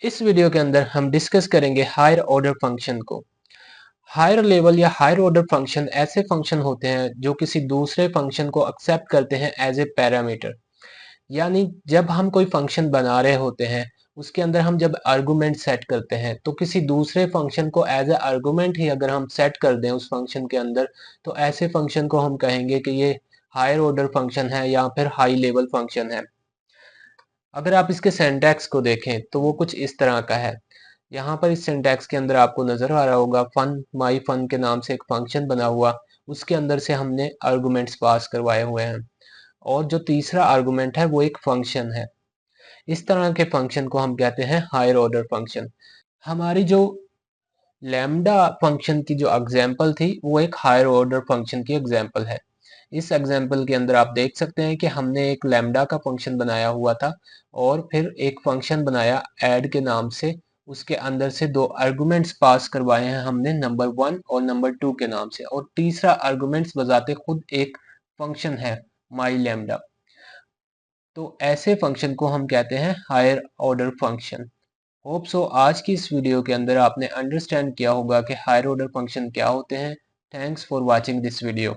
इस वीडियो के अंदर हम डिस्कस करेंगे हायर ऑर्डर फंक्शन को। हायर लेवल या हायर ऑर्डर फंक्शन ऐसे फंक्शन होते हैं जो किसी दूसरे फंक्शन को एक्सेप्ट करते हैं एज ए पैरामीटर। यानी जब हम कोई फंक्शन बना रहे होते हैं, उसके अंदर हम जब आर्गुमेंट सेट करते हैं तो किसी दूसरे फंक्शन को एज ए आर्गुमेंट ही अगर हम सेट कर दें उस फंक्शन के अंदर, तो ऐसे फंक्शन को हम कहेंगे कि ये हायर ऑर्डर फंक्शन है या फिर हाई लेवल फंक्शन है। अगर आप इसके सिंटैक्स को देखें तो वो कुछ इस तरह का है। यहाँ पर इस सिंटैक्स के अंदर आपको नजर आ रहा होगा फन माई फन के नाम से एक फंक्शन बना हुआ, उसके अंदर से हमने आर्गुमेंट्स पास करवाए हुए हैं और जो तीसरा आर्गुमेंट है वो एक फंक्शन है। इस तरह के फंक्शन को हम कहते हैं हायर ऑर्डर फंक्शन। हमारी जो लैम्डा फंक्शन की जो एग्जांपल थी वो एक हायर ऑर्डर फंक्शन की एग्जांपल है। इस एग्जांपल के अंदर आप देख सकते हैं कि हमने एक लैम्डा का फंक्शन बनाया हुआ था और फिर एक फंक्शन बनाया ऐड के नाम से। उसके अंदर से दो आर्गुमेंट्स पास करवाए हैं हमने नंबर 1 और नंबर 2 के नाम से, और तीसरा आर्गुमेंट्स बजाते खुद एक फंक्शन है माई लैम्डा। तो ऐसे फंक्शन को हम कहते हैं higher order function. Hope so आज की इस वीडियो के अंदर आपने अंडरस्टैंड किया होगा कि हायर ऑर्डर फंक्शन क्या होते हैं। Thanks for watching this video.